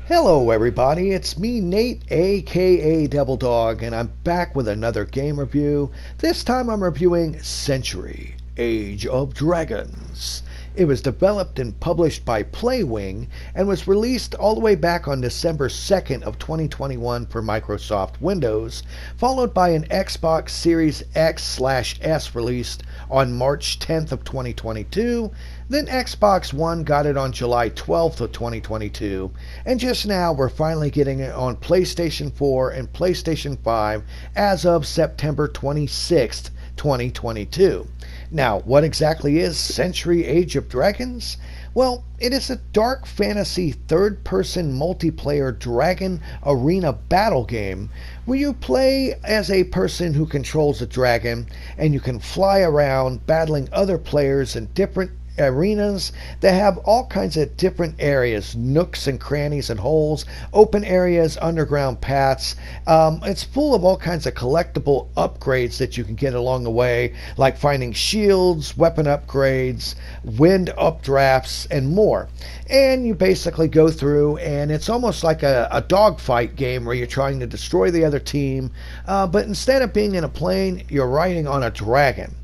Hello everybody, it's me Nate aka Devil Dog, and I'm back with another game review. This time I'm reviewing Century Age of Dragons. It was developed and published by Playwing and was released all the way back on December 2nd of 2021 for Microsoft Windows, followed by an Xbox Series X/S released on March 10th of 2022. Then Xbox One got it on July 12th of 2022, and just now we're finally getting it on PlayStation 4 and PlayStation 5 as of September 26th, 2022. Now, what exactly is Century Age of Dragons? Well, it is a dark fantasy third-person multiplayer dragon arena battle game where you play as a person who controls a dragon and you can fly around battling other players in different arenas that have all kinds of different areas, nooks and crannies and holes, open areas, underground paths. It's full of all kinds of collectible upgrades that you can get along the way, like finding shields, weapon upgrades, wind updrafts, and more. And you basically go through, and it's almost like a dogfight game where you're trying to destroy the other team, but instead of being in a plane, you're riding on a dragon.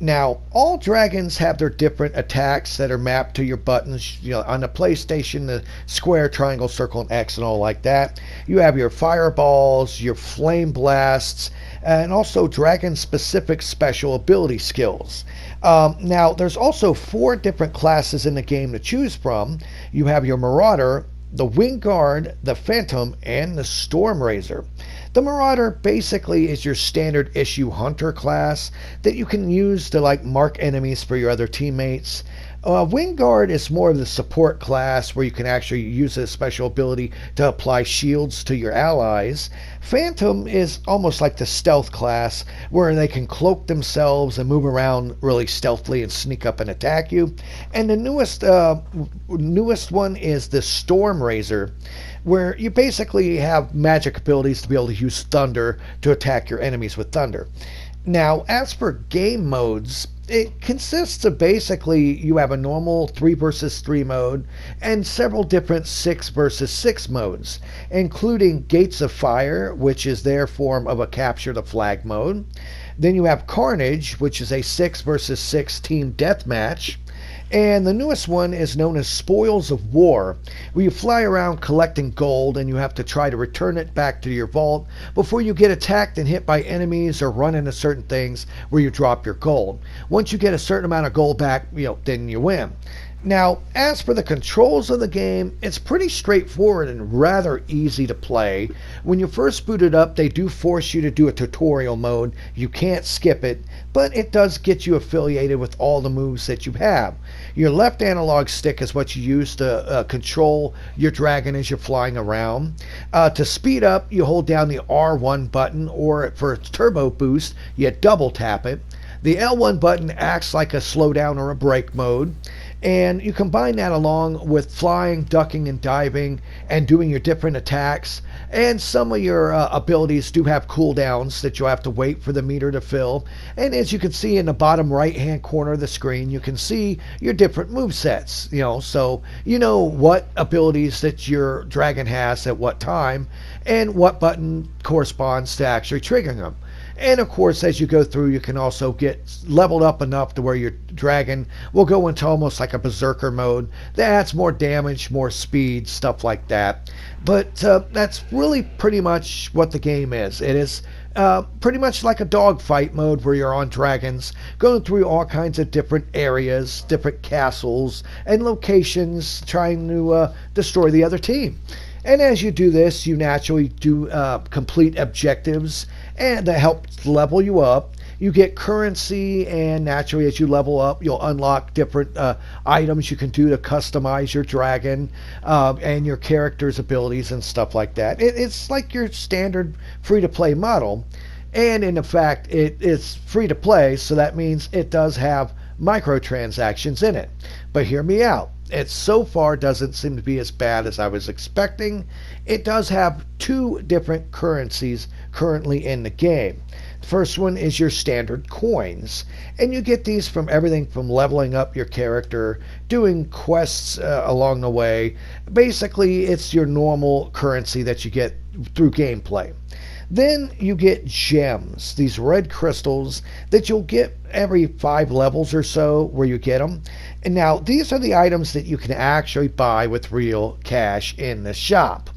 Now, all dragons have their different attacks that are mapped to your buttons. On the PlayStation, the square, triangle, circle, and X, and all like that. You have your fireballs, your flame blasts, and also dragon-specific special ability skills. Now, there's also 4 different classes in the game to choose from. You have your Marauder, the Wing Guard, the Phantom, and the Storm Raiser. The Marauder basically is your standard issue hunter class that you can use to mark enemies for your other teammates. Wing Guard is more of the support class where you can actually use a special ability to apply shields to your allies. Phantom is almost like the stealth class where they can cloak themselves and move around really stealthily and sneak up and attack you. And the newest one is the Storm Raiser, where you basically have magic abilities to be able to use thunder to attack your enemies with thunder. Now, as for game modes, it consists of basically you have a normal 3 versus 3 mode and several different 6 versus 6 modes, including Gates of Fire, which is their form of a capture the flag mode. Then you have Carnage, which is a 6 versus 6 team deathmatch. And the newest one is known as Spoils of War, where you fly around collecting gold and you have to try to return it back to your vault before you get attacked and hit by enemies or run into certain things where you drop your gold. Once you get a certain amount of gold back, then you win. Now, as for the controls of the game, it's pretty straightforward and rather easy to play. When you first boot it up, they do force you to do a tutorial mode. You can't skip it, but it does get you affiliated with all the moves that you have. Your left analog stick is what you use to control your dragon as you're flying around. To speed up, you hold down the R1 button, or for turbo boost, you double tap it. The L1 button acts like a slowdown or a brake mode. And you combine that along with flying, ducking, and diving, and doing your different attacks. And some of your abilities do have cooldowns that you'll have to wait for the meter to fill. And as you can see in the bottom right-hand corner of the screen, you can see your different movesets. So you know what abilities that your dragon has at what time, and what button corresponds to actually triggering them. And of course, as you go through, you can also get leveled up enough to where your dragon will go into almost like a berserker mode that adds more damage, more speed, stuff like that. But that's really pretty much what the game is. It is pretty much like a dogfight mode where you're on dragons, going through all kinds of different areas, different castles, and locations, trying to destroy the other team. And as you do this, you naturally do complete objectives, and that helps level you up. You get currency, and naturally as you level up, you'll unlock different items you can do to customize your dragon and your character's abilities and stuff like that. It's like your standard free-to-play model, and in fact, it is free-to-play, so that means it does have microtransactions in it. But hear me out. It so far doesn't seem to be as bad as I was expecting. It does have 2 different currencies currently in the game. First one is your standard coins, and you get these from everything from leveling up your character, doing quests along the way. Basically, it's your normal currency that you get through gameplay. Then you get gems, these red crystals that you'll get every 5 levels or so where you get them. And now these are the items that you can actually buy with real cash in the shop.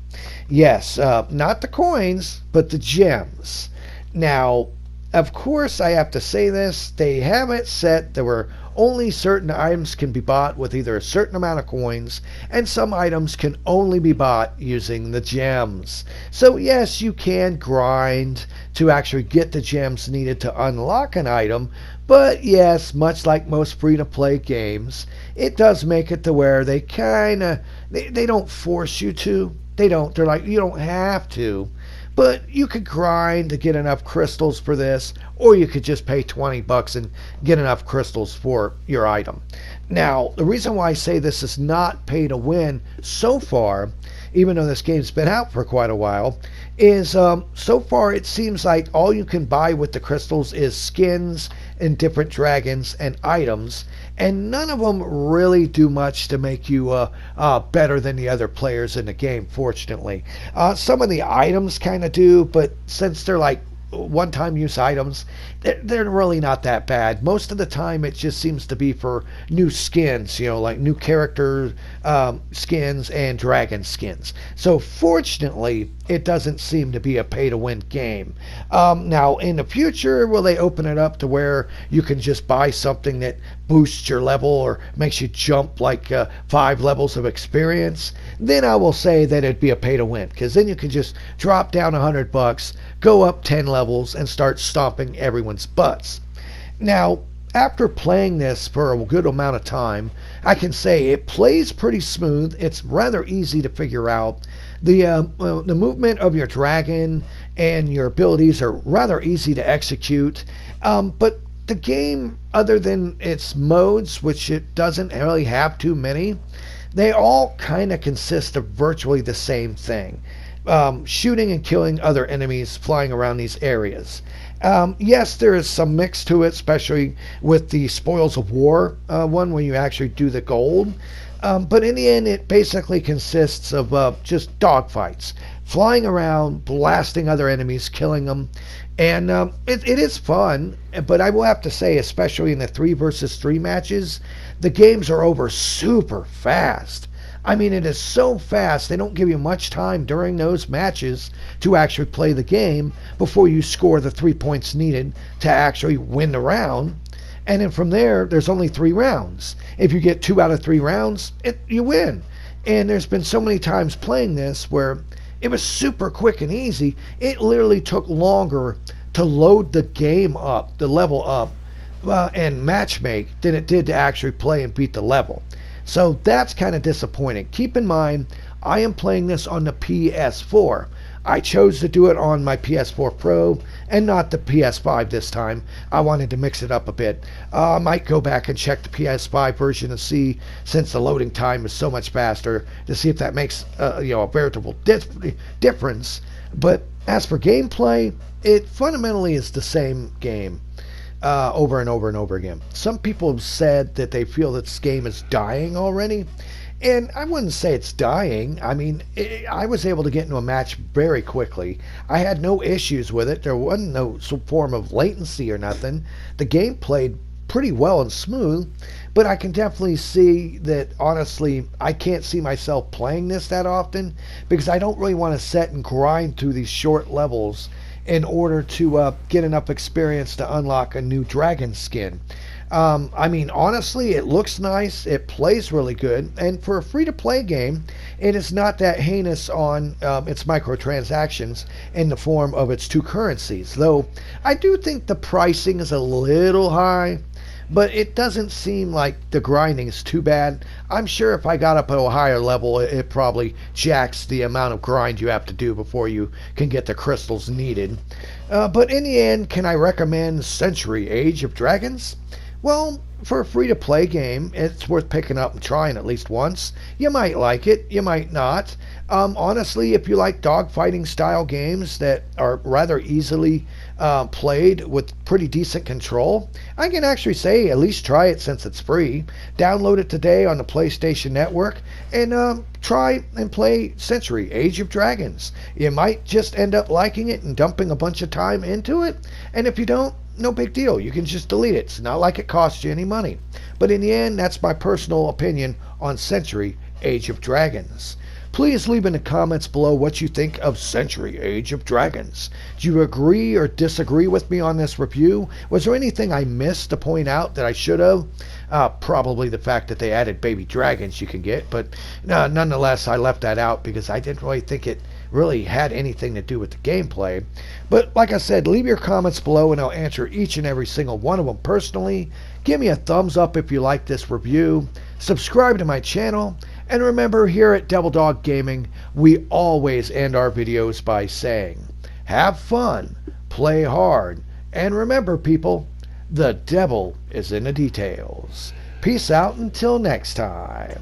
Yes, not the coins, but the gems. Now, of course, I have to say this, they have it set there were only certain items can be bought with either a certain amount of coins, and some items can only be bought using the gems. So yes, you can grind to actually get the gems needed to unlock an item, but yes, much like most free-to-play games, it does make it to where they they don't force you to. They're like, you don't have to. But you could grind to get enough crystals for this, or you could just pay $20 and get enough crystals for your item. Now, the reason why I say this is not pay to win so far, even though this game's been out for quite a while, is so far it seems like all you can buy with the crystals is skins and different dragons and items, and none of them really do much to make you better than the other players in the game, fortunately. Some of the items kind of do, but since they're like one-time use items, they're really not that bad. Most of the time it just seems to be for new skins, like new character skins and dragon skins. So fortunately, it doesn't seem to be a pay-to-win game. Now, in the future, will they open it up to where you can just buy something that boosts your level or makes you jump like 5 levels of experience? Then I will say that it'd be a pay-to-win, because then you can just drop down $100, go up 10 levels, and start stomping everyone's butts. Now, after playing this for a good amount of time, I can say it plays pretty smooth. It's rather easy to figure out. The movement of your dragon and your abilities are rather easy to execute. But the game, other than its modes, which it doesn't really have too many, they all kind of consist of virtually the same thing. Shooting and killing other enemies flying around these areas. Yes, there is some mix to it, especially with the Spoils of War one where you actually do the gold. But in the end, it basically consists of just dogfights, flying around, blasting other enemies, killing them. And it is fun, but I will have to say, especially in the 3 versus 3 matches, the games are over super fast. I mean, it is so fast, they don't give you much time during those matches to actually play the game before you score the 3 points needed to actually win the round. And then from there, there's only 3 rounds. If you get 2 out of 3 rounds, you win. And there's been so many times playing this where it was super quick and easy. It literally took longer to load the game up, the level up, and matchmake than it did to actually play and beat the level. So that's kind of disappointing. Keep in mind, I am playing this on the PS4. I chose to do it on my PS4 Pro and not the PS5 this time. I wanted to mix it up a bit. I might go back and check the PS5 version and see, since the loading time is so much faster, to see if that makes a veritable difference. But as for gameplay, it fundamentally is the same game. Over and over and over again. Some people have said that they feel that this game is dying already, and I wouldn't say it's dying. I mean, I was able to get into a match very quickly. I had no issues with it. There wasn't no form of latency or nothing. The game played pretty well and smooth, but I can definitely see that, honestly, I can't see myself playing this that often because I don't really want to sit and grind through these short levels in order to get enough experience to unlock a new dragon skin. I mean, honestly, it looks nice, it plays really good, and for a free-to-play game, it is not that heinous on its microtransactions in the form of its 2 currencies, though I do think the pricing is a little high, but it doesn't seem like the grinding is too bad. I'm sure if I got up to a higher level, it probably jacks the amount of grind you have to do before you can get the crystals needed. But in the end, can I recommend Century Age of Dragons? Well, for a free-to-play game, it's worth picking up and trying at least once. You might like it, you might not. Honestly, if you like dogfighting style games that are rather easily played with pretty decent control. I can actually say at least try it since it's free. Download it today on the PlayStation Network and try and play Century Age of Dragons. You might just end up liking it and dumping a bunch of time into it, and if you don't, no big deal. You can just delete it. It's not like it costs you any money. But in the end, that's my personal opinion on Century Age of Dragons. Please leave in the comments below what you think of Century Age of Dragons. Do you agree or disagree with me on this review? Was there anything I missed to point out that I should have? Probably the fact that they added baby dragons you can get, but nonetheless, I left that out because I didn't really think it really had anything to do with the gameplay. But like I said, leave your comments below and I'll answer each and every single one of them personally. Give me a thumbs up if you like this review. Subscribe to my channel. And remember, here at Devil Dog Gaming, we always end our videos by saying, have fun, play hard, and remember people, the devil is in the details. Peace out until next time.